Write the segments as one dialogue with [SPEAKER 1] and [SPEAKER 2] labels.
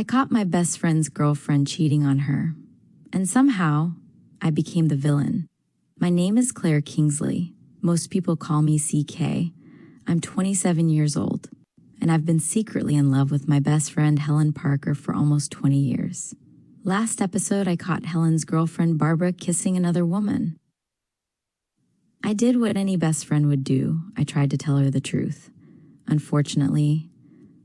[SPEAKER 1] I caught my best friend's girlfriend cheating on her, and somehow I became the villain. My name is Claire Kingsley. Most people call me CK. I'm 27 years old, and I've been secretly in love with my best friend Helen Parker for almost 20 years. Last episode, I caught Helen's girlfriend Barbara kissing another woman. I did what any best friend would do. I tried to tell her the truth. Unfortunately,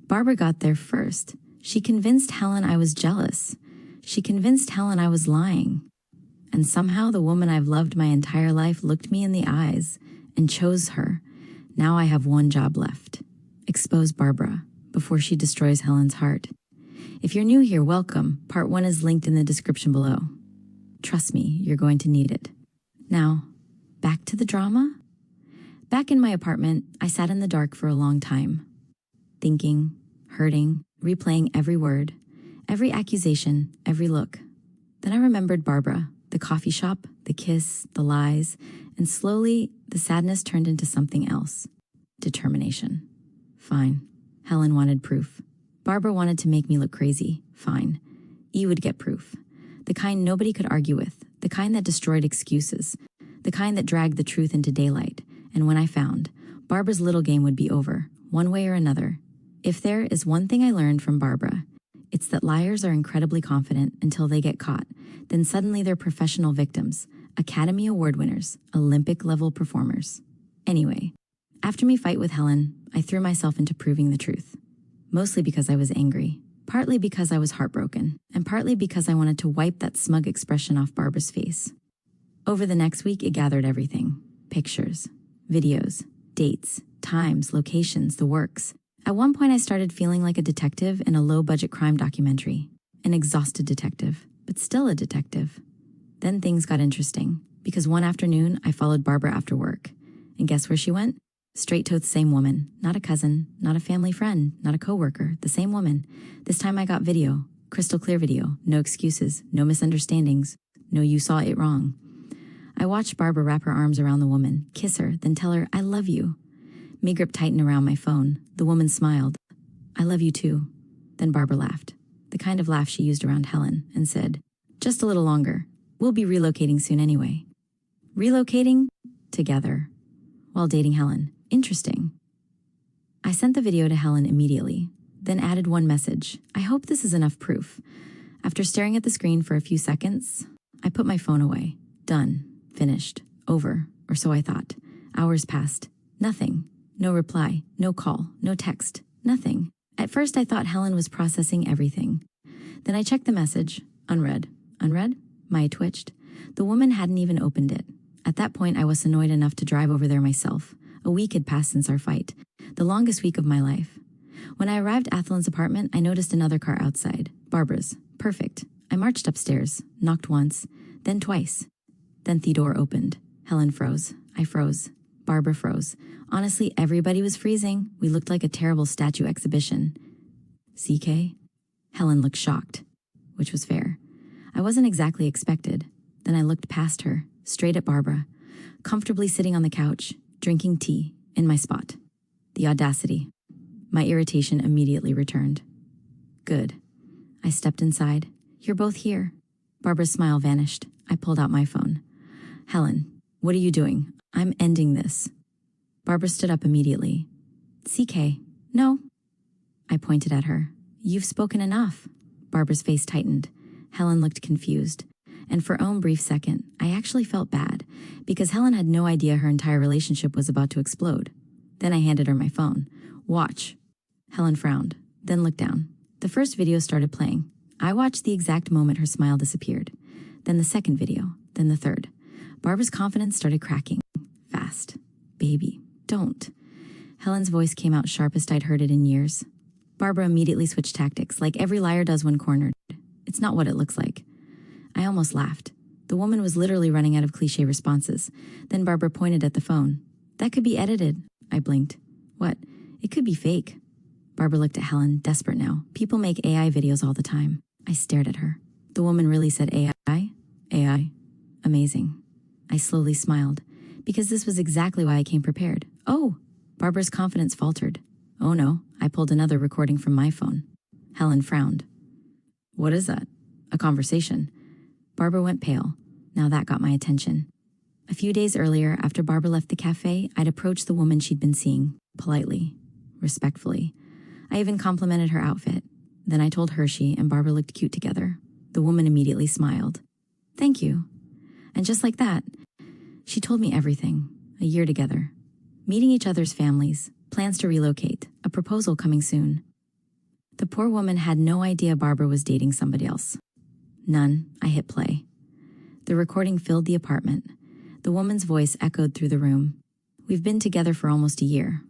[SPEAKER 1] Barbara got there first. She convinced Helen I was jealous. She convinced Helen I was lying. And somehow the woman I've loved my entire life looked me in the eyes and chose her. Now I have one job left. Expose Barbara before she destroys Helen's heart. If you're new here, welcome. Part 1 is linked in the description below. Trust me, you're going to need it. Now, back to the drama? Back in my apartment, I sat in the dark for a long time. Thinking, hurting, replaying every word, every accusation, every look. Then I remembered Barbara, the coffee shop, the kiss, the lies, and slowly the sadness turned into something else. Determination. Fine. Helen wanted proof. Barbara wanted to make me look crazy. Fine. E would get proof. The kind nobody could argue with. The kind that destroyed excuses. The kind that dragged the truth into daylight. And when I found, Barbara's little game would be over, one way or another. If there is one thing I learned from Barbara, it's that liars are incredibly confident until they get caught. Then suddenly they're professional victims, Academy Award winners, Olympic-level performers. Anyway, after me fight with Helen, I threw myself into proving the truth. Mostly because I was angry, partly because I was heartbroken, and partly because I wanted to wipe that smug expression off Barbara's face. Over the next week, it gathered everything. Pictures, videos, dates, times, locations, the works. At one point, I started feeling like a detective in a low-budget crime documentary. An exhausted detective, but still a detective. Then things got interesting, because one afternoon, I followed Barbara after work. And guess where she went? Straight to the same woman. Not a cousin, not a family friend, not a coworker, the same woman. This time I got video, crystal clear video, no excuses, no misunderstandings, no you saw it wrong. I watched Barbara wrap her arms around the woman, kiss her, then tell her, I love you. Me grip tightened around my phone. The woman smiled. I love you too. Then Barbara laughed, the kind of laugh she used around Helen, and said, just a little longer. We'll be relocating soon anyway. Relocating? Together. While dating Helen. Interesting. I sent the video to Helen immediately, then added one message. I hope this is enough proof. After staring at the screen for a few seconds, I put my phone away. Done. Finished. Over. Or so I thought. Hours passed. Nothing. No reply. No call. No text. Nothing. At first I thought Helen was processing everything. Then I checked the message. Unread. Unread? My eye twitched. The woman hadn't even opened it. At that point I was annoyed enough to drive over there myself. A week had passed since our fight. The longest week of my life. When I arrived at Helen's apartment, I noticed another car outside. Barbara's. Perfect. I marched upstairs. Knocked once. Then twice. Then the door opened. Helen froze. I froze. Barbara froze. Honestly, everybody was freezing. We looked like a terrible statue exhibition. CK? Helen looked shocked, which was fair. I wasn't exactly expected. Then I looked past her, straight at Barbara, comfortably sitting on the couch, drinking tea, in my spot. The audacity. My irritation immediately returned. Good. I stepped inside. You're both here. Barbara's smile vanished. I pulled out my phone. Helen, what are you doing? I'm ending this. Barbara stood up immediately. CK, no. I pointed at her. You've spoken enough. Barbara's face tightened. Helen looked confused. And for a brief second, I actually felt bad, because Helen had no idea her entire relationship was about to explode. Then I handed her my phone. Watch. Helen frowned, then looked down. The first video started playing. I watched the exact moment her smile disappeared. Then the second video, then the third. Barbara's confidence started cracking. Fast. Baby, don't. Helen's voice came out sharpest I'd heard it in years. Barbara immediately switched tactics, like every liar does when cornered. It's not what it looks like. I almost laughed. The woman was literally running out of cliché responses. Then Barbara pointed at the phone. That could be edited. I blinked. What? It could be fake. Barbara looked at Helen, desperate now. People make AI videos all the time. I stared at her. The woman really said AI? AI. Amazing. I slowly smiled, because this was exactly why I came prepared. Oh! Barbara's confidence faltered. Oh no, I pulled another recording from my phone. Helen frowned. What is that? A conversation. Barbara went pale. Now that got my attention. A few days earlier, after Barbara left the cafe, I'd approached the woman she'd been seeing, politely, respectfully. I even complimented her outfit. Then I told Hershey and Barbara looked cute together. The woman immediately smiled. Thank you. And just like that, she told me everything. A year together. Meeting each other's families, plans to relocate, a proposal coming soon. The poor woman had no idea Barbara was dating somebody else. None. I hit play. The recording filled the apartment. The woman's voice echoed through the room. We've been together for almost a year.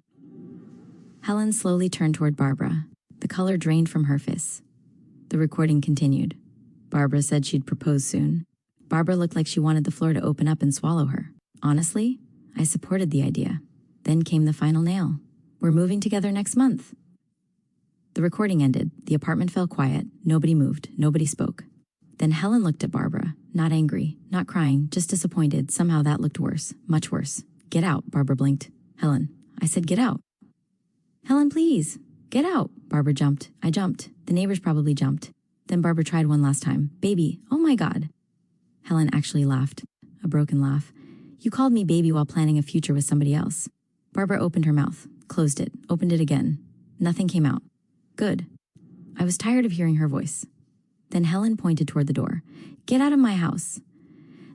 [SPEAKER 1] Helen slowly turned toward Barbara. The color drained from her fists. The recording continued. Barbara said she'd propose soon. Barbara looked like she wanted the floor to open up and swallow her. Honestly, I supported the idea. Then came the final nail. We're moving together next month. The recording ended. The apartment fell quiet. Nobody moved. Nobody spoke. Then Helen looked at Barbara. Not angry, not crying, just disappointed. Somehow that looked worse. Much worse. Get out, Barbara blinked. Helen. I said get out. Helen, please. Get out. Barbara jumped. I jumped. The neighbors probably jumped. Then Barbara tried one last time. Baby. Oh my God. Helen actually laughed. A broken laugh. You called me baby while planning a future with somebody else. Barbara opened her mouth, closed it, opened it again. Nothing came out. Good. I was tired of hearing her voice. Then Helen pointed toward the door. Get out of my house.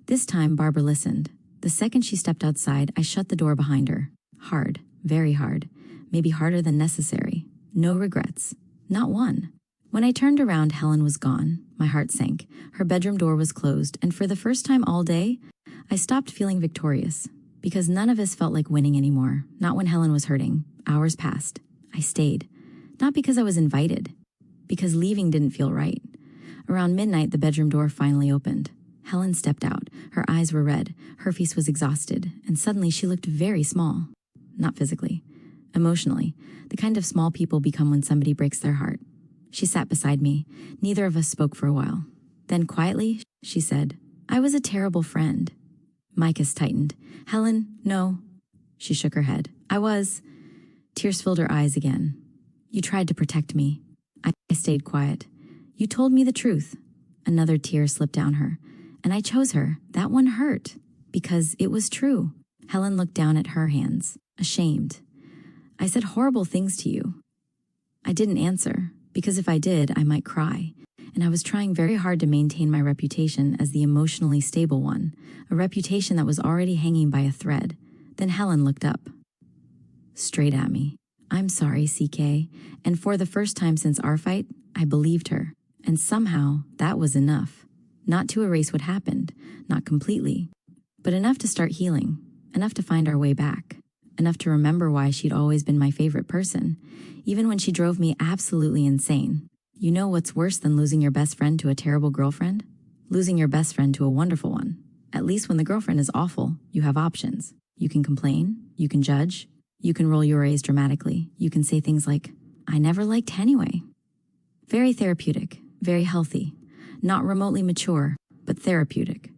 [SPEAKER 1] This time, Barbara listened. The second she stepped outside, I shut the door behind her. Hard, very hard. Maybe harder than necessary. No regrets. Not one. When I turned around, Helen was gone. My heart sank. Her bedroom door was closed, and for the first time all day, I stopped feeling victorious. Because none of us felt like winning anymore. Not when Helen was hurting. Hours passed. I stayed. Not because I was invited. Because leaving didn't feel right. Around midnight, the bedroom door finally opened. Helen stepped out. Her eyes were red. Her face was exhausted. And suddenly she looked very small. Not physically. Emotionally. The kind of small people become when somebody breaks their heart. She sat beside me. Neither of us spoke for a while. Then quietly, she said, I was a terrible friend. My kiss tightened. Helen, no. She shook her head. I was. Tears filled her eyes again. You tried to protect me. I stayed quiet. You told me the truth. Another tear slipped down her. And I chose her. That one hurt. Because it was true. Helen looked down at her hands, ashamed. I said horrible things to you. I didn't answer, because if I did, I might cry. And I was trying very hard to maintain my reputation as the emotionally stable one, a reputation that was already hanging by a thread. Then Helen looked up. Straight at me. I'm sorry, CK. And for the first time since our fight, I believed her. And somehow, that was enough. Not to erase what happened, not completely, but enough to start healing, enough to find our way back, enough to remember why she'd always been my favorite person, even when she drove me absolutely insane. You know what's worse than losing your best friend to a terrible girlfriend? Losing your best friend to a wonderful one. At least when the girlfriend is awful, you have options. You can complain, you can judge, you can roll your A's dramatically, you can say things like, I never liked Hemingway. Very therapeutic, very healthy, not remotely mature, but therapeutic.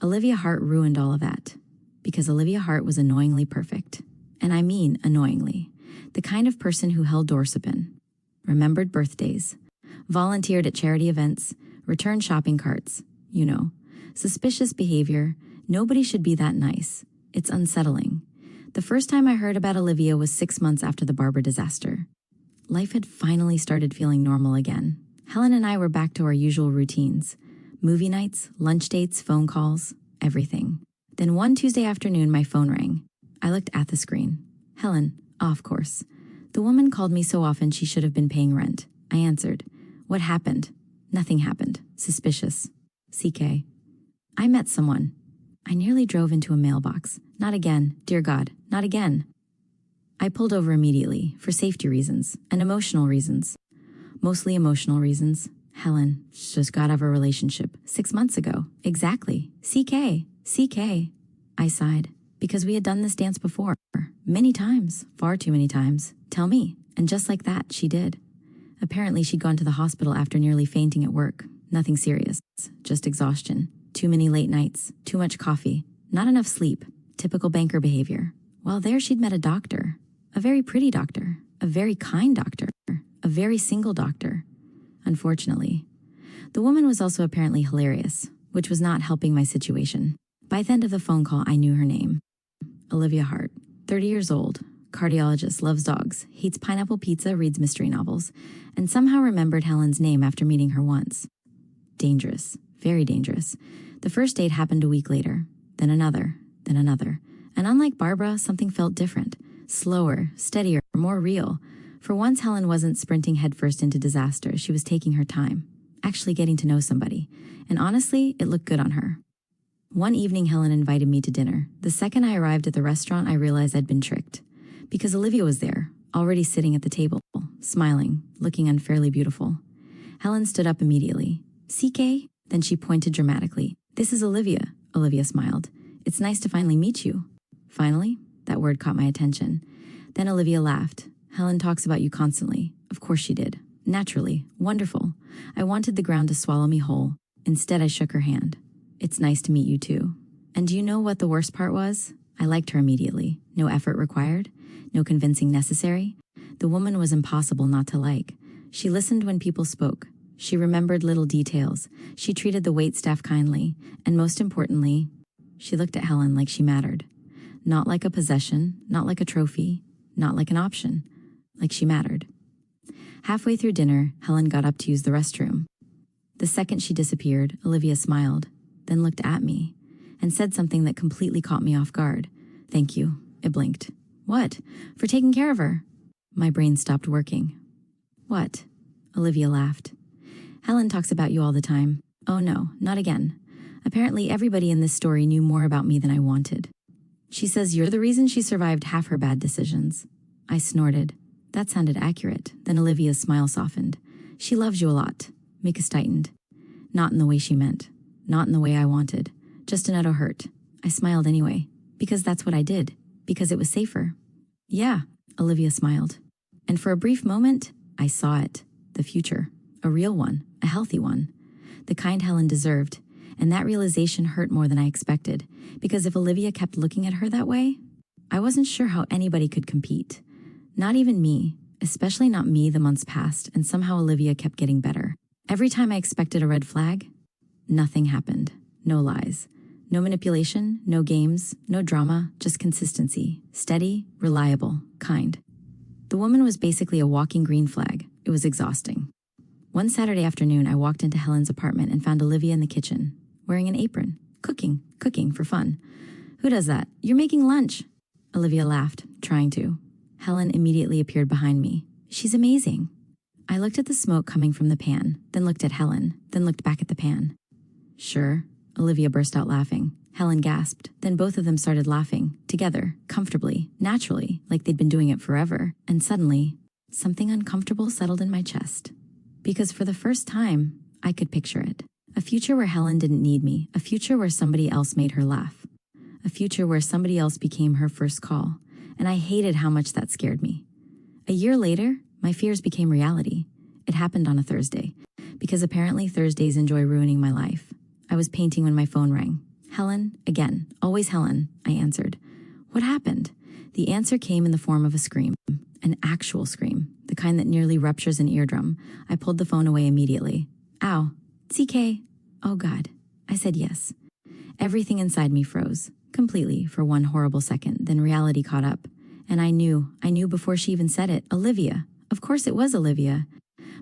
[SPEAKER 1] Olivia Hart ruined all of that, because Olivia Hart was annoyingly perfect. And I mean annoyingly. The kind of person who held doors open, remembered birthdays, volunteered at charity events, returned shopping carts, you know. Suspicious behavior. Nobody should be that nice. It's unsettling. The first time I heard about Olivia was 6 months after the Barbara disaster. Life had finally started feeling normal again. Helen and I were back to our usual routines. Movie nights, lunch dates, phone calls, everything. Then one Tuesday afternoon, my phone rang. I looked at the screen. Helen, of course. The woman called me so often she should have been paying rent. I answered. What happened? Nothing happened. Suspicious. CK. I met someone. I nearly drove into a mailbox. Not again. Dear God, not again. I pulled over immediately, for safety reasons, and emotional reasons. Mostly emotional reasons. Helen just got out of a relationship 6 months ago. Exactly. CK. CK. I sighed, because we had done this dance before. Many times. Far too many times. Tell me. And just like that, she did. Apparently, she'd gone to the hospital after nearly fainting at work. Nothing serious. Just exhaustion. Too many late nights. Too much coffee. Not enough sleep. Typical banker behavior. While there, she'd met a doctor. A very pretty doctor. A very kind doctor. A very single doctor. Unfortunately. The woman was also apparently hilarious, which was not helping my situation. By the end of the phone call, I knew her name. Olivia Hart, 30 years old, cardiologist, loves dogs, hates pineapple pizza, reads mystery novels, and somehow remembered Helen's name after meeting her once. Dangerous, very dangerous. The first date happened a week later, then another, then another. And unlike Barbara, something felt different, slower, steadier, more real. For once, Helen wasn't sprinting headfirst into disaster. She was taking her time, actually getting to know somebody. And honestly, it looked good on her. One evening, Helen invited me to dinner. The second I arrived at the restaurant, I realized I'd been tricked. Because Olivia was there, already sitting at the table, smiling, looking unfairly beautiful. Helen stood up immediately. CK? Then she pointed dramatically. This is Olivia. Olivia smiled. It's nice to finally meet you. Finally? That word caught my attention. Then Olivia laughed. Helen talks about you constantly. Of course she did. Naturally. Wonderful. I wanted the ground to swallow me whole. Instead, I shook her hand. It's nice to meet you too. And do you know what the worst part was? I liked her immediately. No effort required. No convincing necessary. The woman was impossible not to like. She listened when people spoke. She remembered little details. She treated the waitstaff kindly. And most importantly, she looked at Helen like she mattered. Not like a possession, not like a trophy, not like an option. Like she mattered. Halfway through dinner, Helen got up to use the restroom. The second she disappeared, Olivia smiled, then looked at me, and said something that completely caught me off guard. Thank you. It blinked. What? For taking care of her? My brain stopped working. What? Olivia laughed. Helen talks about you all the time. Oh no, not again. Apparently everybody in this story knew more about me than I wanted. She says you're the reason she survived half her bad decisions. I snorted. That sounded accurate. Then Olivia's smile softened. She loves you a lot. Mika tightened. Not in the way she meant. Not in the way I wanted. Just an utter hurt. I smiled anyway. Because that's what I did. Because it was safer. Yeah, Olivia smiled. And for a brief moment, I saw it. The future. A real one. A healthy one. The kind Helen deserved. And that realization hurt more than I expected. Because if Olivia kept looking at her that way, I wasn't sure how anybody could compete. Not even me. Especially not me. The months passed, and somehow Olivia kept getting better. Every time I expected a red flag, nothing happened. No lies. No manipulation, no games, no drama, just consistency. Steady, reliable, kind. The woman was basically a walking green flag. It was exhausting. One Saturday afternoon, I walked into Helen's apartment and found Olivia in the kitchen, wearing an apron, cooking for fun. Who does that? You're making lunch. Olivia laughed, trying to. Helen immediately appeared behind me. She's amazing. I looked at the smoke coming from the pan, then looked at Helen, then looked back at the pan. Sure. Olivia burst out laughing. Helen gasped. Then both of them started laughing, together, comfortably, naturally, like they'd been doing it forever. And suddenly, something uncomfortable settled in my chest. Because for the first time, I could picture it. A future where Helen didn't need me. A future where somebody else made her laugh. A future where somebody else became her first call. And I hated how much that scared me. A year later, my fears became reality. It happened on a Thursday. Because apparently Thursdays enjoy ruining my life. I was painting when my phone rang. Helen, again, always Helen, I answered. What happened? The answer came in the form of a scream. An actual scream. The kind that nearly ruptures an eardrum. I pulled the phone away immediately. Ow. CK. Oh God. I said yes. Everything inside me froze. Completely for one horrible second. Then reality caught up. And I knew before she even said it. Olivia. Of course it was Olivia.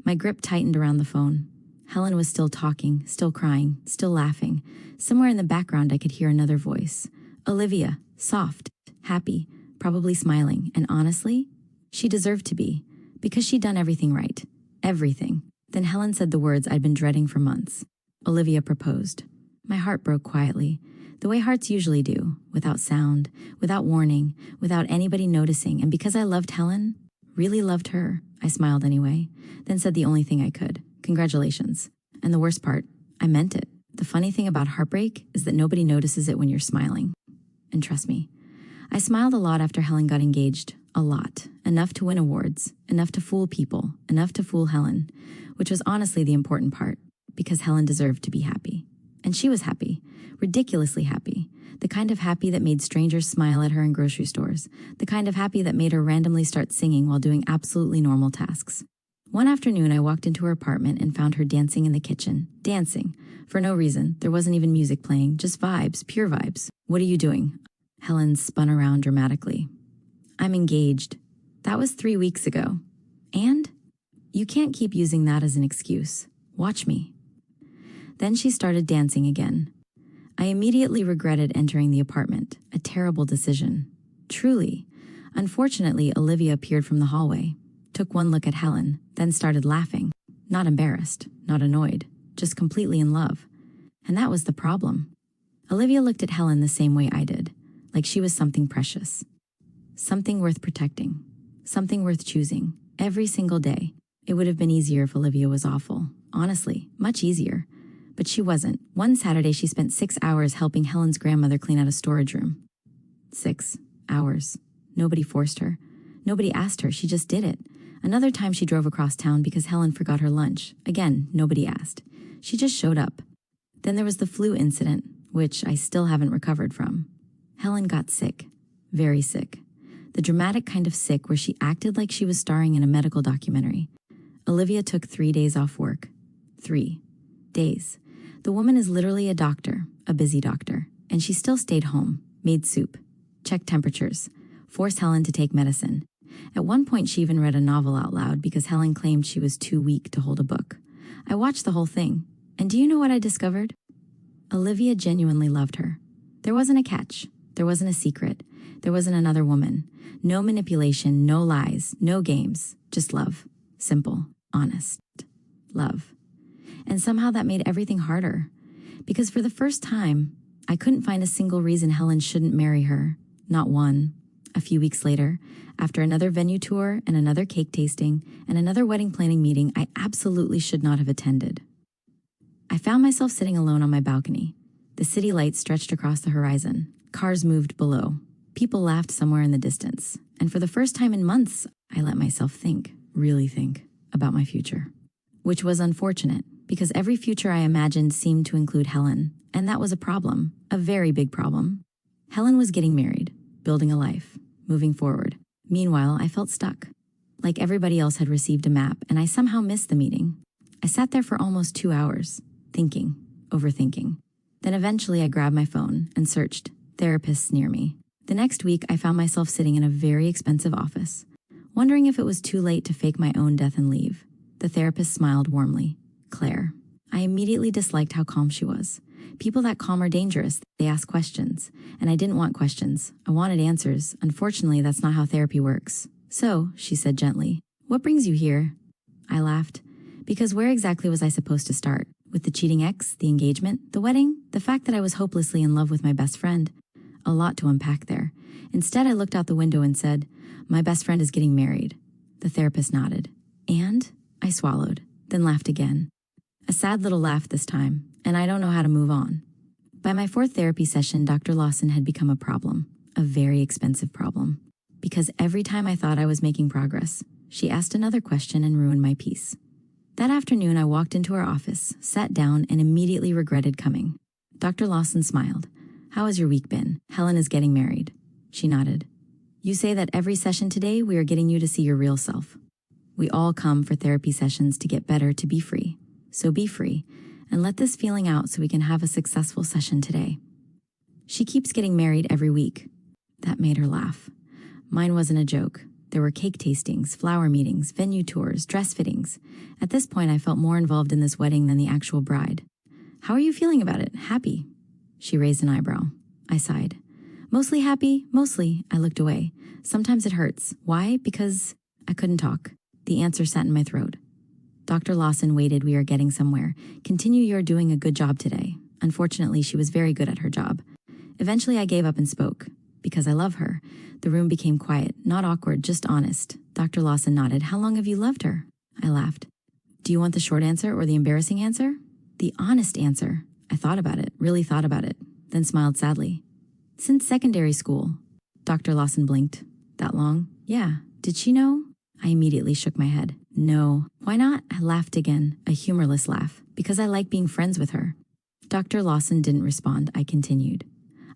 [SPEAKER 1] My grip tightened around the phone. Helen was still talking, still crying, still laughing. Somewhere in the background I could hear another voice. Olivia. Soft. Happy. Probably smiling. And honestly, she deserved to be. Because she'd done everything right. Everything. Then Helen said the words I'd been dreading for months. Olivia proposed. My heart broke quietly. The way hearts usually do. Without sound. Without warning. Without anybody noticing. And because I loved Helen, really loved her, I smiled anyway. Then said the only thing I could. Congratulations. And the worst part, I meant it. The funny thing about heartbreak is that nobody notices it when you're smiling. And trust me, I smiled a lot after Helen got engaged. A lot. Enough to win awards. Enough to fool people. Enough to fool Helen. Which was honestly the important part. Because Helen deserved to be happy. And she was happy. Ridiculously happy. The kind of happy that made strangers smile at her in grocery stores. The kind of happy that made her randomly start singing while doing absolutely normal tasks. One afternoon, I walked into her apartment and found her dancing in the kitchen. Dancing. For no reason. There wasn't even music playing, just vibes, pure vibes. What are you doing? Helen spun around dramatically. I'm engaged. That was 3 weeks ago. And? You can't keep using that as an excuse. Watch me. Then she started dancing again. I immediately regretted entering the apartment. A terrible decision. Truly. Unfortunately, Olivia appeared from the hallway, took one look at Helen, then started laughing. Not embarrassed, not annoyed, just completely in love. And that was the problem. Olivia looked at Helen the same way I did, like she was something precious. Something worth protecting. Something worth choosing. Every single day. It would have been easier if Olivia was awful. Honestly, much easier. But she wasn't. One Saturday, she spent 6 hours helping Helen's grandmother clean out a storage room. 6 hours. Nobody forced her. Nobody asked her. She just did it. Another time she drove across town because Helen forgot her lunch. Again, nobody asked. She just showed up. Then there was the flu incident, which I still haven't recovered from. Helen got sick. Very sick. The dramatic kind of sick where she acted like she was starring in a medical documentary. Olivia took 3 days off work. 3 days. The woman is literally a doctor, a busy doctor, and she still stayed home, made soup, checked temperatures, forced Helen to take medicine. At one point, she even read a novel out loud because Helen claimed she was too weak to hold a book. I watched the whole thing, and do you know what I discovered? Olivia genuinely loved her. There wasn't a catch. There wasn't a secret. There wasn't another woman. No manipulation, no lies, no games, just love. Simple, honest, love. And somehow that made everything harder. Because for the first time, I couldn't find a single reason Helen shouldn't marry her. Not one. A few weeks later, after another venue tour and another cake tasting and another wedding planning meeting I absolutely should not have attended, I found myself sitting alone on my balcony. The city lights stretched across the horizon. Cars moved below. People laughed somewhere in the distance. And for the first time in months, I let myself think, really think, about my future. Which was unfortunate, because every future I imagined seemed to include Helen, and that was a problem, a very big problem. Helen was getting married, building a life, moving forward. Meanwhile, I felt stuck. Like everybody else had received a map, and I somehow missed the meeting. I sat there for almost 2 hours, thinking, overthinking. Then eventually I grabbed my phone and searched therapists near me. The next week, I found myself sitting in a very expensive office, wondering if it was too late to fake my own death and leave. The therapist smiled warmly. Claire. I immediately disliked how calm she was. People that calm are dangerous. They ask questions. And I didn't want questions. I wanted answers. Unfortunately, that's not how therapy works. So, she said gently, what brings you here? I laughed. Because where exactly was I supposed to start? With the cheating ex, the engagement, the wedding, the fact that I was hopelessly in love with my best friend? A lot to unpack there. Instead, I looked out the window and said, my best friend is getting married. The therapist nodded. And? I swallowed, then laughed again. A sad little laugh this time, and I don't know how to move on. By my 4th therapy session, Dr. Lawson had become a problem, a very expensive problem. Because every time I thought I was making progress, she asked another question and ruined my peace. That afternoon, I walked into her office, sat down, and immediately regretted coming. Dr. Lawson smiled. How has your week been? Helen is getting married. She nodded. You say that every session today, we are getting you to see your real self. We all come for therapy sessions to get better, to be free. So be free, and let this feeling out so we can have a successful session today. She keeps getting married every week. That made her laugh. Mine wasn't a joke. There were cake tastings, flower meetings, venue tours, dress fittings. At this point, I felt more involved in this wedding than the actual bride. How are you feeling about it? Happy? She raised an eyebrow. I sighed. Mostly happy, mostly. I looked away. Sometimes it hurts. Why? Because I couldn't talk. The answer sat in my throat. Dr. Lawson waited. We are getting somewhere. Continue. You're doing a good job today. Unfortunately, she was very good at her job. Eventually, I gave up and spoke. Because I love her. The room became quiet, not awkward, just honest. Dr. Lawson nodded. How long have you loved her? I laughed. Do you want the short answer or the embarrassing answer? The honest answer. I thought about it, really thought about it, then smiled sadly. Since secondary school. Dr. Lawson blinked. That long? Yeah. Did she know? I immediately shook my head. No. Why not? I laughed again, a humorless laugh, because I like being friends with her. Dr. Lawson didn't respond. I continued.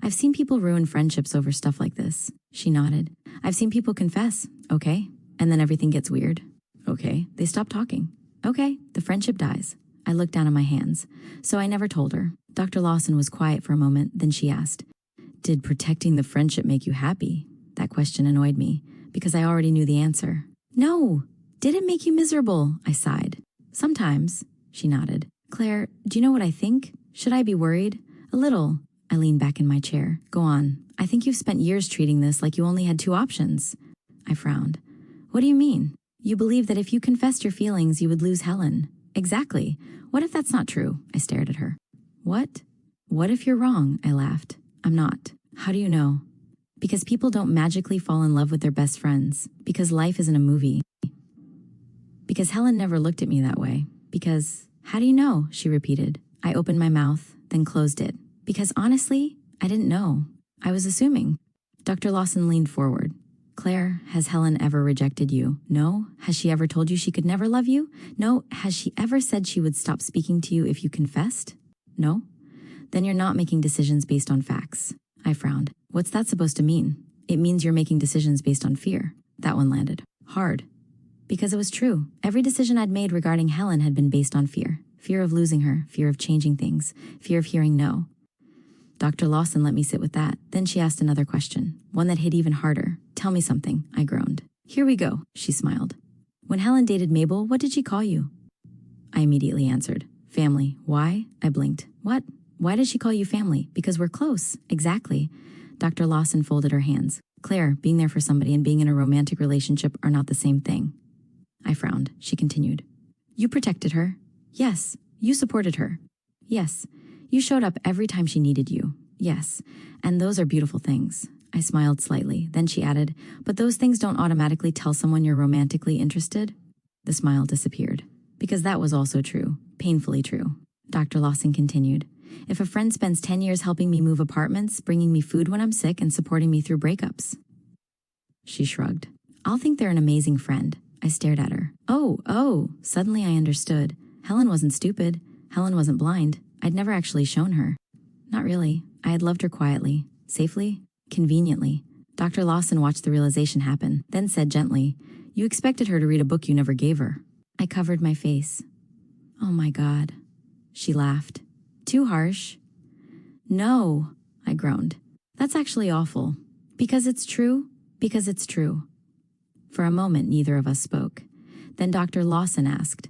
[SPEAKER 1] I've seen people ruin friendships over stuff like this. She nodded. I've seen people confess. Okay. And then everything gets weird. Okay, they stop talking. Okay, the friendship dies. I looked down at my hands. So I never told her. Dr. Lawson was quiet for a moment, then she asked, "Did protecting the friendship make you happy?" That question annoyed me, because I already knew the answer. "No. Did it make you miserable?" I sighed. "Sometimes," she nodded. "Claire, do you know what I think? Should I be worried?" "A little." I leaned back in my chair. "Go on. I think you've spent years treating this like you only had two options." I frowned. "What do you mean? You believe that if you confessed your feelings, you would lose Helen." "Exactly. What if that's not true?" I stared at her. "What? What if you're wrong?" I laughed. "I'm not." "How do you know?" "Because people don't magically fall in love with their best friends. Because life isn't a movie. Because Helen never looked at me that way. Because, how do you know?" she repeated. I opened my mouth, then closed it. Because honestly, I didn't know. I was assuming. Dr. Lawson leaned forward. "Claire, has Helen ever rejected you?" "No." "Has she ever told you she could never love you?" "No." "Has she ever said she would stop speaking to you if you confessed?" "No." "Then you're not making decisions based on facts." I frowned. "What's that supposed to mean?" "It means you're making decisions based on fear." That one landed hard. Because it was true. Every decision I'd made regarding Helen had been based on fear. Fear of losing her, fear of changing things, fear of hearing no. Dr. Lawson let me sit with that. Then she asked another question, one that hit even harder. "Tell me something," I groaned. "Here we go," she smiled. "When Helen dated Mabel, what did she call you?" I immediately answered, "Family." "Why?" I blinked. "What? Why did she call you family?" "Because we're close." "Exactly." Dr. Lawson folded her hands. "Claire, being there for somebody and being in a romantic relationship are not the same thing." I frowned. She continued. "You protected her." "Yes." "You supported her." "Yes." "You showed up every time she needed you." "Yes." "And those are beautiful things." I smiled slightly. Then she added, "But those things don't automatically tell someone you're romantically interested." The smile disappeared. Because that was also true. Painfully true. Dr. Lawson continued. "If a friend spends 10 years helping me move apartments, bringing me food when I'm sick, and supporting me through breakups." She shrugged. "I'll think they're an amazing friend." I stared at her. Oh, suddenly I understood. Helen wasn't stupid. Helen wasn't blind. I'd never actually shown her. Not really. I had loved her quietly, safely, conveniently. Dr. Lawson watched the realization happen, then said gently, "You expected her to read a book you never gave her." I covered my face. "Oh my God." She laughed. "Too harsh." "No," I groaned. "That's actually awful. Because it's true. Because it's true." For a moment, neither of us spoke. Then Dr. Lawson asked,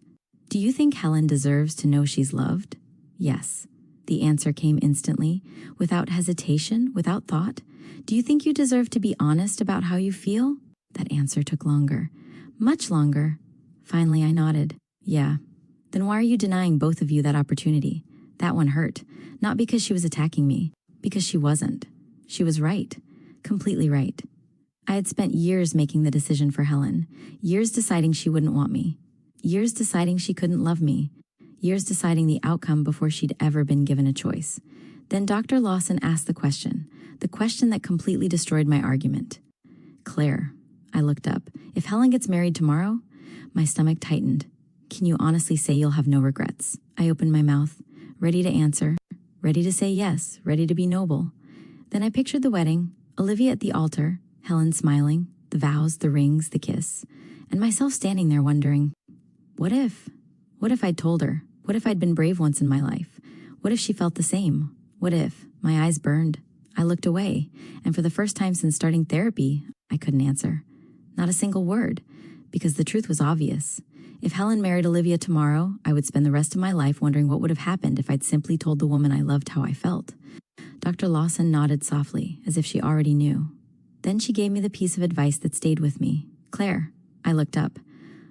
[SPEAKER 1] "Do you think Helen deserves to know she's loved?" "Yes." The answer came instantly, without hesitation, without thought. "Do you think you deserve to be honest about how you feel?" That answer took longer. Much longer. Finally, I nodded. "Yeah." "Then why are you denying both of you that opportunity?" That one hurt. Not because she was attacking me. Because she wasn't. She was right. Completely right. I had spent years making the decision for Helen. Years deciding she wouldn't want me. Years deciding she couldn't love me. Years deciding the outcome before she'd ever been given a choice. Then Dr. Lawson asked the question that completely destroyed my argument. "Claire." I looked up. "If Helen gets married tomorrow?" My stomach tightened. "Can you honestly say you'll have no regrets?" I opened my mouth, ready to answer, ready to say yes, ready to be noble. Then I pictured the wedding, Olivia at the altar, Helen smiling, the vows, the rings, the kiss, and myself standing there wondering, what if? What if I'd told her? What if I'd been brave once in my life? What if she felt the same? What if? My eyes burned. I looked away, and for the first time since starting therapy, I couldn't answer. Not a single word, because the truth was obvious. If Helen married Olivia tomorrow, I would spend the rest of my life wondering what would have happened if I'd simply told the woman I loved how I felt. Dr. Lawson nodded softly, as if she already knew. Then she gave me the piece of advice that stayed with me. "Claire." I looked up.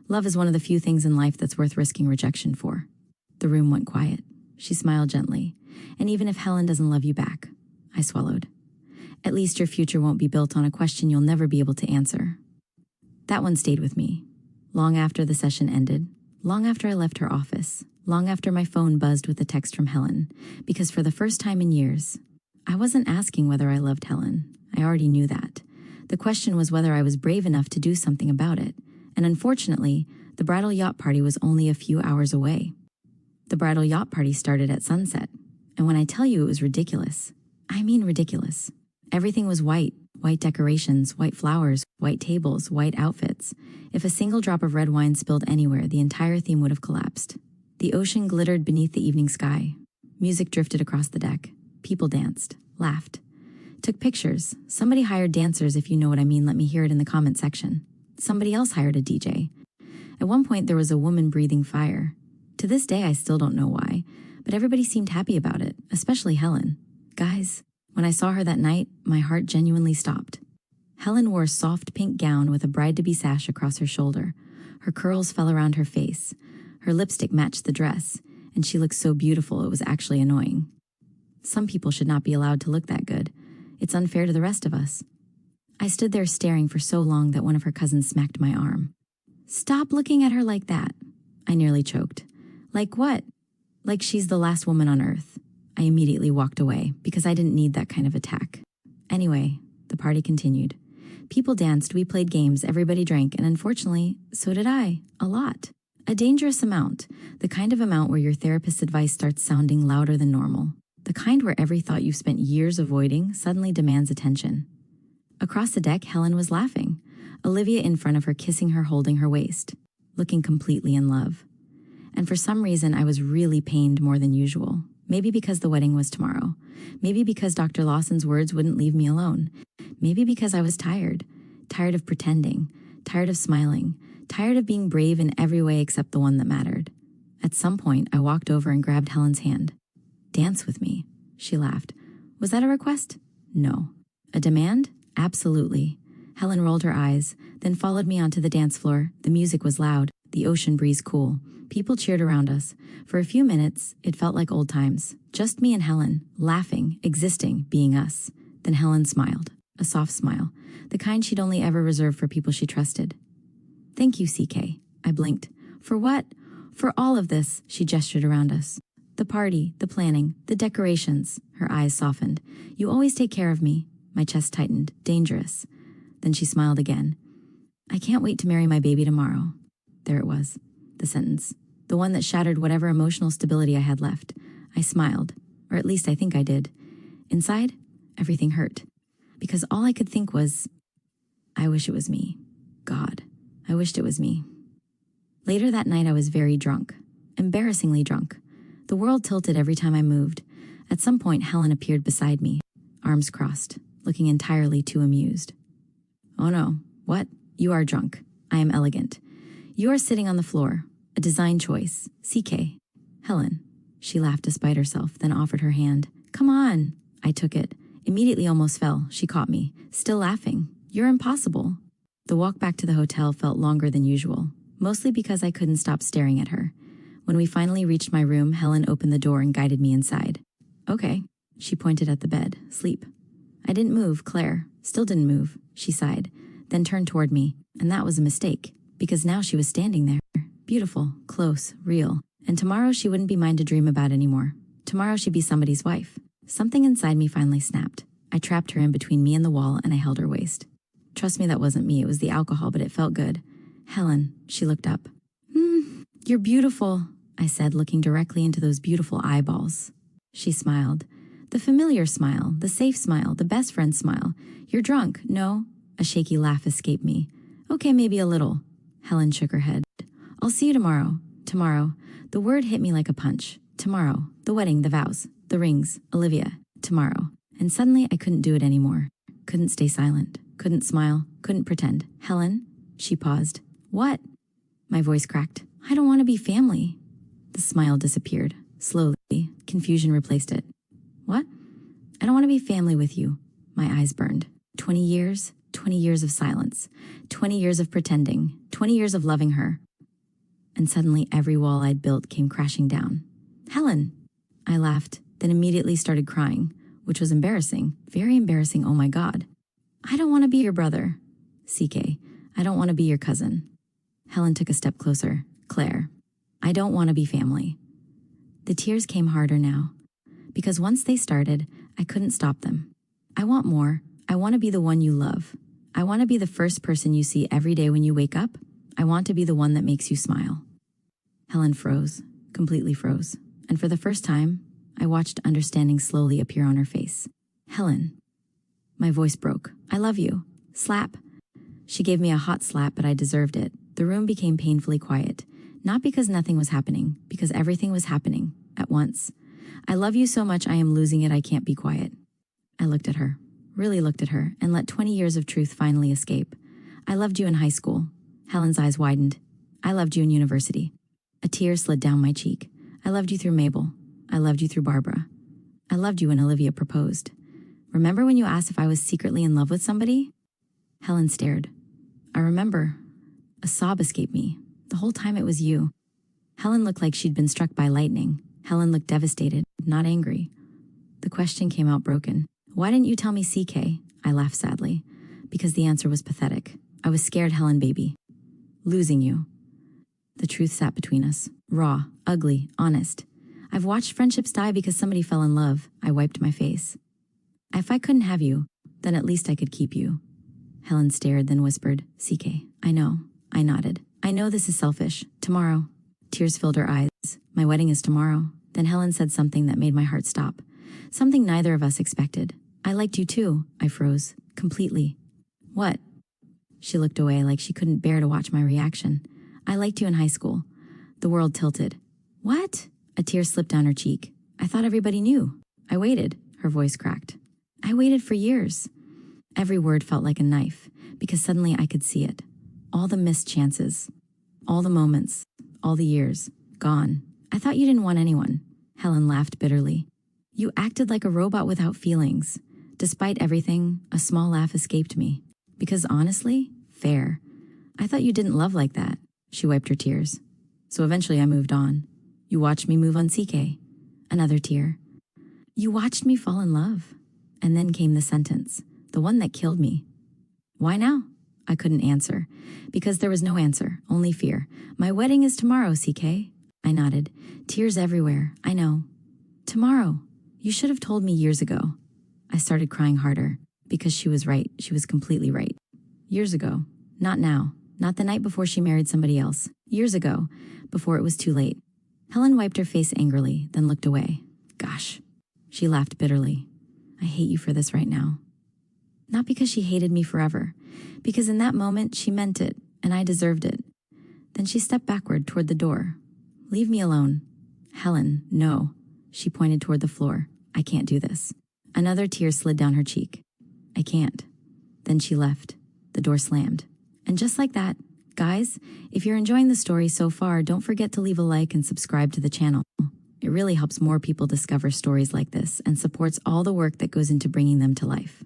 [SPEAKER 1] "Love is one of the few things in life that's worth risking rejection for." The room went quiet. She smiled gently. "And even if Helen doesn't love you back," I swallowed, "at least your future won't be built on a question you'll never be able to answer." That one stayed with me. Long after the session ended, long after I left her office, long after my phone buzzed with a text from Helen, because for the first time in years, I wasn't asking whether I loved Helen. I already knew that. The question was whether I was brave enough to do something about it. And unfortunately, the bridal yacht party was only a few hours away. The bridal yacht party started at sunset. And when I tell you it was ridiculous, I mean ridiculous. Everything was white White decorations, white flowers, white tables, white outfits. If a single drop of red wine spilled anywhere, the entire theme would have collapsed. The ocean glittered beneath the evening sky. Music drifted across the deck. People danced, laughed, took pictures. Somebody hired dancers, if you know what I mean, let me hear it in the comment section. Somebody else hired a DJ. At one point, there was a woman breathing fire. To this day, I still don't know why, but everybody seemed happy about it, especially Helen. Guys, when I saw her that night, my heart genuinely stopped. Helen wore a soft pink gown with a bride-to-be sash across her shoulder. Her curls fell around her face. Her lipstick matched the dress, and she looked so beautiful it was actually annoying. Some people should not be allowed to look that good. It's unfair to the rest of us. I stood there staring for so long that one of her cousins smacked my arm. "Stop looking at her like that." I nearly choked. "Like what?" "Like she's the last woman on earth." I immediately walked away because I didn't need that kind of attack. Anyway, the party continued. People danced, we played games, everybody drank, and unfortunately, so did I. A lot. A dangerous amount. The kind of amount where your therapist's advice starts sounding louder than normal. The kind where every thought you've spent years avoiding suddenly demands attention. Across the deck, Helen was laughing. Olivia in front of her, kissing her, holding her waist, looking completely in love. And for some reason, I was really pained more than usual. Maybe because the wedding was tomorrow. Maybe because Dr. Lawson's words wouldn't leave me alone. Maybe because I was tired. Tired of pretending. Tired of smiling. Tired of being brave in every way except the one that mattered. At some point, I walked over and grabbed Helen's hand. "Dance with me," she laughed. "Was that a request?" "No." "A demand?" "Absolutely." Helen rolled her eyes, then followed me onto the dance floor. The music was loud, the ocean breeze cool. People cheered around us. For a few minutes, it felt like old times. Just me and Helen, laughing, existing, being us. Then Helen smiled, a soft smile, the kind she'd only ever reserved for people she trusted. "Thank you, CK." I blinked. "For what?" "For all of this," she gestured around us. "The party, the planning, the decorations." Her eyes softened. "You always take care of me." My chest tightened. Dangerous. Then she smiled again. "I can't wait to marry my baby tomorrow." There it was, the sentence. The one that shattered whatever emotional stability I had left. I smiled, or at least I think I did. Inside, everything hurt. Because all I could think was, I wish it was me. God, I wished it was me. Later that night I was very drunk. Embarrassingly drunk. The world tilted every time I moved. At some point Helen appeared beside me, arms crossed, looking entirely too amused. "Oh no, what? You are drunk. I am elegant. You are sitting on the floor. A design choice. CK. Helen." She laughed despite herself, then offered her hand. "Come on." I took it. Immediately almost fell. She caught me, still laughing. "You're impossible." The walk back to the hotel felt longer than usual, mostly because I couldn't stop staring at her. When we finally reached my room, Helen opened the door and guided me inside. "Okay." She pointed at the bed. "Sleep." I didn't move. Claire still didn't move. She sighed, then turned toward me, and that was a mistake, because now she was standing there. Beautiful, close, real. And tomorrow she wouldn't be mine to dream about anymore. Tomorrow she'd be somebody's wife. Something inside me finally snapped. I trapped her in between me and the wall, and I held her waist. Trust me, that wasn't me. It was the alcohol, but it felt good. "Helen," she looked up. You're beautiful," I said, looking directly into those beautiful eyeballs. She smiled. The familiar smile, the safe smile, the best friend smile. "You're drunk, no?" A shaky laugh escaped me. "Okay, maybe a little." Helen shook her head. "I'll see you tomorrow." Tomorrow. The word hit me like a punch. Tomorrow. The wedding, the vows, the rings, Olivia. Tomorrow. And suddenly I couldn't do it anymore. Couldn't stay silent. Couldn't smile. Couldn't pretend. "Helen?" She paused. "What?" My voice cracked. "I don't want to be family." The smile disappeared. Slowly, confusion replaced it. "What?" "I don't want to be family with you." My eyes burned. 20 years? 20 years of silence. 20 years of pretending. 20 years of loving her. And suddenly every wall I'd built came crashing down. "Helen!" I laughed, then immediately started crying, which was embarrassing. Very embarrassing, oh my God. "I don't want to be your brother." "CK, I don't want to be your cousin." Helen took a step closer. "Claire, I don't want to be family." The tears came harder now, because once they started, I couldn't stop them. I want more. I want to be the one you love. I want to be the first person you see every day when you wake up. I want to be the one that makes you smile. Helen froze, completely froze, and for the first time, I watched understanding slowly appear on her face. "Helen." My voice broke. I love you. Slap. She gave me a hot slap, but I deserved it. The room became painfully quiet. Not because nothing was happening, because everything was happening at once. I love you so much I am losing it. I can't be quiet. I looked at her, really looked at her, and let 20 years of truth finally escape. I loved you in high school. Helen's eyes widened. I loved you in university. A tear slid down my cheek. I loved you through Mabel. I loved you through Barbara. I loved you when Olivia proposed. Remember when you asked if I was secretly in love with somebody? Helen stared. I remember. A sob escaped me. The whole time it was you. Helen looked like she'd been struck by lightning. Helen looked devastated, not angry. The question came out broken. Why didn't you tell me, CK? I laughed sadly. Because the answer was pathetic. I was scared, Helen, baby. Losing you. The truth sat between us. Raw, ugly, honest. I've watched friendships die because somebody fell in love. I wiped my face. If I couldn't have you, then at least I could keep you. Helen stared, then whispered, CK, I know. I nodded. I know this is selfish. Tomorrow. Tears filled her eyes. My wedding is tomorrow. Then Helen said something that made my heart stop. Something neither of us expected. I liked you too. I froze. Completely. What? She looked away like she couldn't bear to watch my reaction. I liked you in high school. The world tilted. What? A tear slipped down her cheek. I thought everybody knew. I waited. Her voice cracked. I waited for years. Every word felt like a knife, because suddenly I could see it. All the missed chances. All the moments. All the years. Gone. I thought you didn't want anyone. Helen laughed bitterly. You acted like a robot without feelings. Despite everything, a small laugh escaped me. Because honestly, fair. I thought you didn't love like that. She wiped her tears. So eventually I moved on. You watched me move on, CK. Another tear. You watched me fall in love. And then came the sentence, the one that killed me. Why now? I couldn't answer. Because there was no answer, only fear. My wedding is tomorrow, CK. I nodded. Tears everywhere, I know. Tomorrow. You should have told me years ago. I started crying harder. Because she was right. She was completely right. Years ago. Not now. Not the night before she married somebody else. Years ago. Before it was too late. Helen wiped her face angrily, then looked away. Gosh. She laughed bitterly. I hate you for this right now. Not because she hated me forever. Because in that moment, she meant it, and I deserved it. Then she stepped backward toward the door. Leave me alone. Helen, no. She pointed toward the floor. I can't do this. Another tear slid down her cheek. I can't. Then she left. The door slammed. And just like that, guys, if you're enjoying the story so far, don't forget to leave a like and subscribe to the channel. It really helps more people discover stories like this and supports all the work that goes into bringing them to life.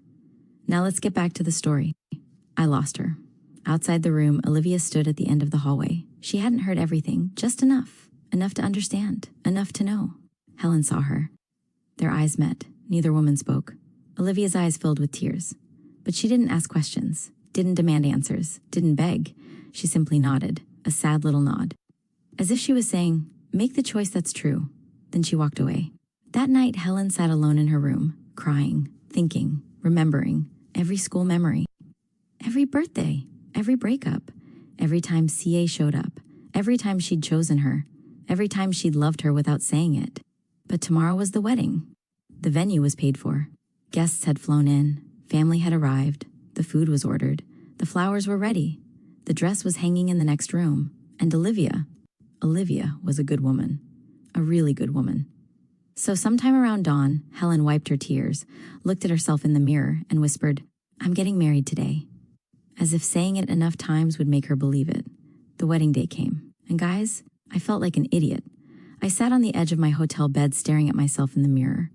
[SPEAKER 1] Now let's get back to the story. I lost her. Outside the room, Olivia stood at the end of the hallway. She hadn't heard everything, just enough. Enough to understand. Enough to know. Helen saw her. Their eyes met. Neither woman spoke. Olivia's eyes filled with tears. But she didn't ask questions, didn't demand answers, didn't beg. She simply nodded, a sad little nod. As if she was saying, make the choice that's true. Then she walked away. That night, Helen sat alone in her room, crying, thinking, remembering every school memory. Every birthday, every breakup, every time CA showed up, every time she'd chosen her, every time she'd loved her without saying it. But tomorrow was the wedding. The venue was paid for. Guests had flown in, family had arrived, the food was ordered, the flowers were ready, the dress was hanging in the next room, and Olivia was a good woman, a really good woman. So sometime around dawn, Helen wiped her tears, looked at herself in the mirror, and whispered, I'm getting married today. As if saying it enough times would make her believe it. The wedding day came, and guys, I felt like an idiot. I sat on the edge of my hotel bed staring at myself in the mirror,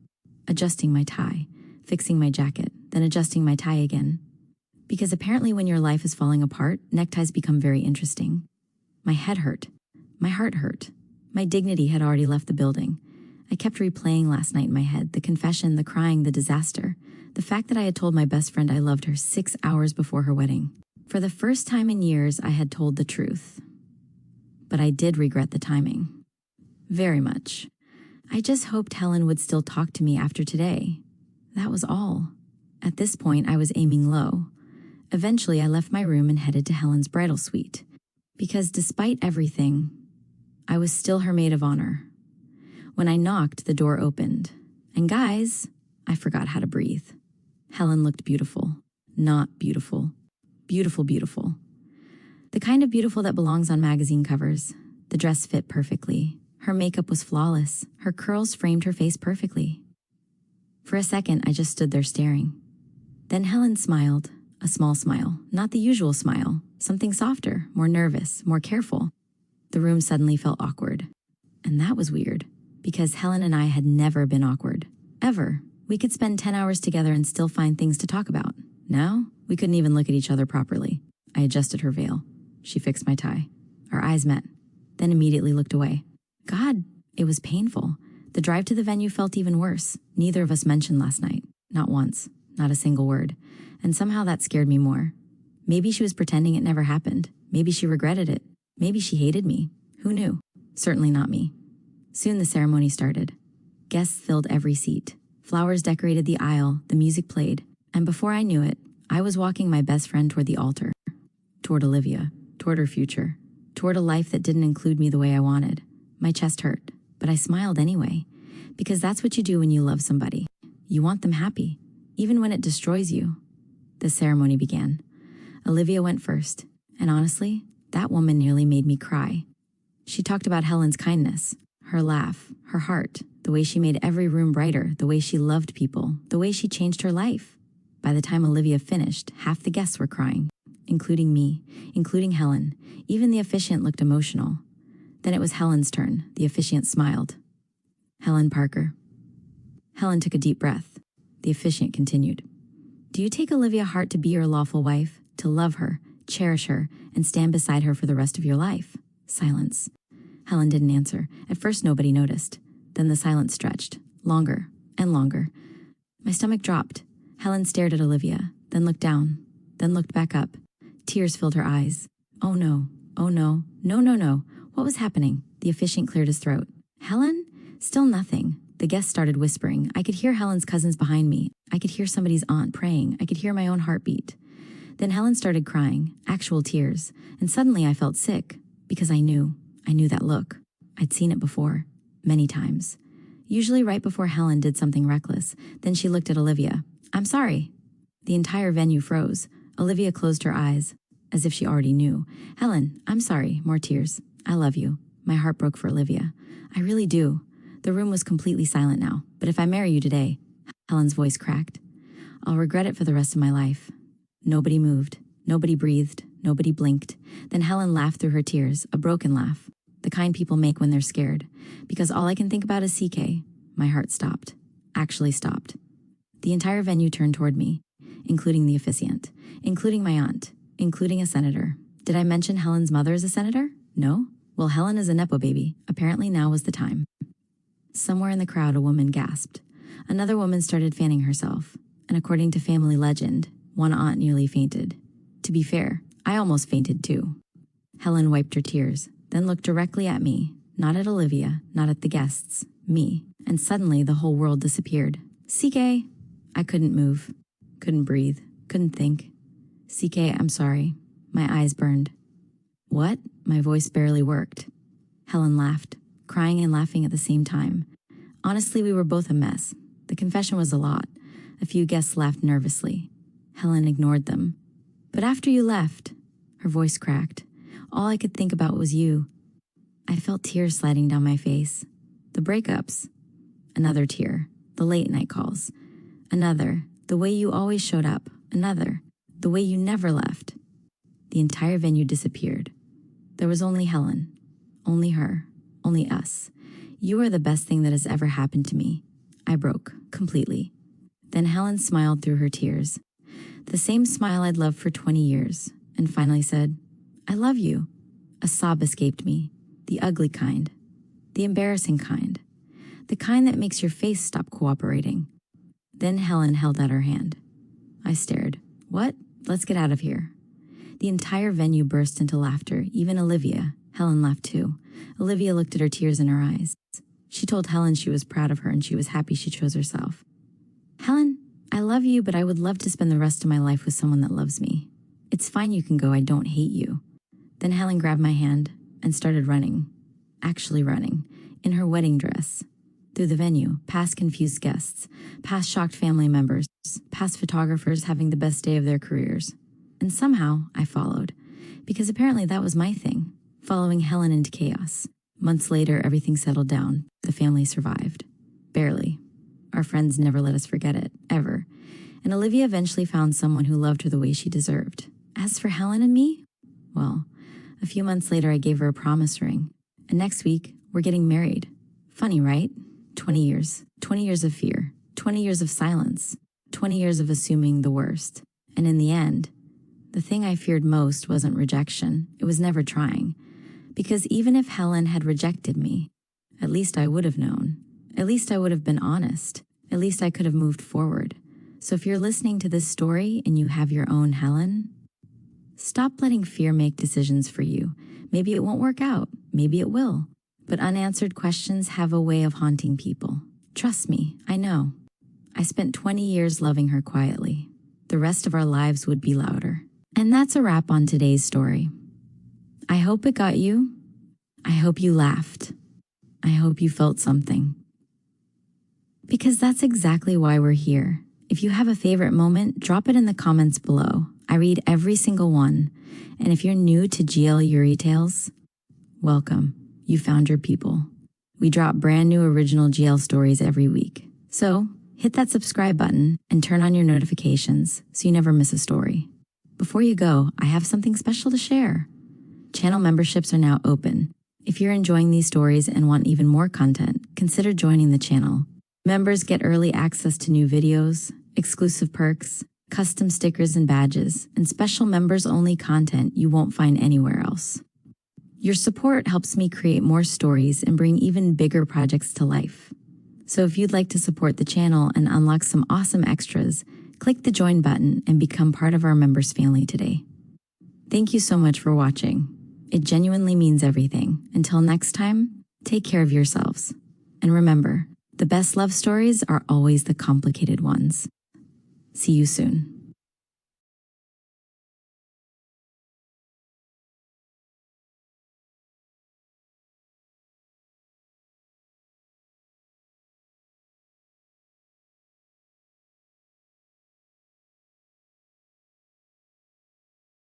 [SPEAKER 1] adjusting my tie, fixing my jacket, then adjusting my tie again. Because apparently when your life is falling apart, neckties become very interesting. My head hurt. My heart hurt. My dignity had already left the building. I kept replaying last night in my head, the confession, the crying, the disaster, the fact that I had told my best friend I loved her 6 hours before her wedding. For the first time in years, I had told the truth. But I did regret the timing. Very much. I just hoped Helen would still talk to me after today. That was all. At this point, I was aiming low. Eventually, I left my room and headed to Helen's bridal suite. Because despite everything, I was still her maid of honor. When I knocked, the door opened. And guys, I forgot how to breathe. Helen looked beautiful. Not beautiful. Beautiful, beautiful. The kind of beautiful that belongs on magazine covers. The dress fit perfectly. Her makeup was flawless. Her curls framed her face perfectly. For a second, I just stood there staring. Then Helen smiled, a small smile, not the usual smile, something softer, more nervous, more careful. The room suddenly felt awkward. And that was weird, because Helen and I had never been awkward. Ever. We could spend 10 hours together and still find things to talk about. Now, we couldn't even look at each other properly. I adjusted her veil. She fixed my tie. Our eyes met, then immediately looked away. God, it was painful. The drive to the venue felt even worse. Neither of us mentioned last night. Not once. Not a single word. And somehow that scared me more. Maybe she was pretending it never happened. Maybe she regretted it. Maybe she hated me. Who knew? Certainly not me. Soon the ceremony started. Guests filled every seat. Flowers decorated the aisle, the music played, and before I knew it, I was walking my best friend toward the altar. Toward Olivia. Toward her future. Toward a life that didn't include me the way I wanted. My chest hurt, but I smiled anyway, because that's what you do when you love somebody. You want them happy, even when it destroys you. The ceremony began. Olivia went first, and honestly, that woman nearly made me cry. She talked about Helen's kindness, her laugh, her heart, the way she made every room brighter, the way she loved people, the way she changed her life. By the time Olivia finished, half the guests were crying, including me, including Helen. Even the officiant looked emotional. Then it was Helen's turn. The officiant smiled. Helen Parker. Helen took a deep breath. The officiant continued. Do you take Olivia Hart to be your lawful wife, to love her, cherish her, and stand beside her for the rest of your life? Silence. Helen didn't answer. At first, nobody noticed. Then the silence stretched, longer and longer. My stomach dropped. Helen stared at Olivia, then looked down, then looked back up. Tears filled her eyes. Oh no, oh no, no, no, no. What was happening? The officiant cleared his throat. Helen? Still nothing. The guests started whispering. I could hear Helen's cousins behind me. I could hear somebody's aunt praying. I could hear my own heartbeat. Then Helen started crying, actual tears, and suddenly I felt sick, because I knew that look. I'd seen it before, many times. Usually right before Helen did something reckless. Then she looked at Olivia. I'm sorry. The entire venue froze. Olivia closed her eyes, as if she already knew. Helen, I'm sorry. More tears. I love you. My heart broke for Olivia. I really do. The room was completely silent now. But if I marry you today, Helen's voice cracked, I'll regret it for the rest of my life. Nobody moved. Nobody breathed. Nobody blinked. Then Helen laughed through her tears, a broken laugh, the kind people make when they're scared. Because all I can think about is CK. My heart stopped. Actually stopped. The entire venue turned toward me, including the officiant, including my aunt, including a senator. Did I mention Helen's mother is a senator? No? Well, Helen is a Nepo baby. Apparently now was the time. Somewhere in the crowd, a woman gasped. Another woman started fanning herself. And according to family legend, one aunt nearly fainted. To be fair, I almost fainted too. Helen wiped her tears, then looked directly at me, not at Olivia, not at the guests, me. And suddenly the whole world disappeared. CK! I couldn't move, couldn't breathe, couldn't think. CK, I'm sorry. My eyes burned. What? My voice barely worked. Helen laughed, crying and laughing at the same time. Honestly, we were both a mess. The confession was a lot. A few guests laughed nervously. Helen ignored them. But after you left, her voice cracked. All I could think about was you. I felt tears sliding down my face. The breakups. Another tear. The late night calls. Another. The way you always showed up. Another. The way you never left. The entire venue disappeared. There was only Helen. Only her. Only us. You are the best thing that has ever happened to me. I broke, completely. Then Helen smiled through her tears. The same smile I'd loved for 20 years, and finally said, I love you. A sob escaped me. The ugly kind. The embarrassing kind. The kind that makes your face stop cooperating. Then Helen held out her hand. I stared. What? Let's get out of here. The entire venue burst into laughter, even Olivia. Helen laughed too. Olivia looked at her tears in her eyes. She told Helen she was proud of her and she was happy she chose herself. Helen, I love you, but I would love to spend the rest of my life with someone that loves me. It's fine, you can go, I don't hate you. Then Helen grabbed my hand and started running. Actually running. In her wedding dress. through the venue, past confused guests, past shocked family members, past photographers having the best day of their careers. And somehow I followed, because apparently that was my thing, following Helen into chaos. Months later, everything settled down. The family survived. Barely. Our friends never let us forget it, ever. And Olivia eventually found someone who loved her the way she deserved. As for Helen and me, well, a few months later I gave her a promise ring. And next week, we're getting married. Funny, right? 20 years. 20 years of fear. 20 years of silence. 20 years of assuming the worst. And in the end, the thing I feared most wasn't rejection. It was never trying. Because even if Helen had rejected me, at least I would have known. At least I would have been honest. At least I could have moved forward. So if you're listening to this story and you have your own Helen, stop letting fear make decisions for you. Maybe it won't work out. Maybe it will. But unanswered questions have a way of haunting people. Trust me, I know. I spent 20 years loving her quietly. The rest of our lives would be louder. And that's a wrap on today's story. I hope it got you. I hope you laughed. I hope you felt something. Because that's exactly why we're here. If you have a favorite moment, drop it in the comments below. I read every single one. And if you're new to GL Yuri Tales, welcome. You found your people. We drop brand new original GL stories every week. So hit that subscribe button and turn on your notifications so you never miss a story. Before you go, I have something special to share. Channel memberships are now open. If you're enjoying these stories and want even more content, consider joining the channel. Members get early access to new videos, exclusive perks, custom stickers and badges, and special members-only content you won't find anywhere else. Your support helps me create more stories and bring even bigger projects to life. So if you'd like to support the channel and unlock some awesome extras, click the join button and become part of our members family today. Thank you so much for watching. It genuinely means everything. Until next time, take care of yourselves. And remember, the best love stories are always the complicated ones. See you soon.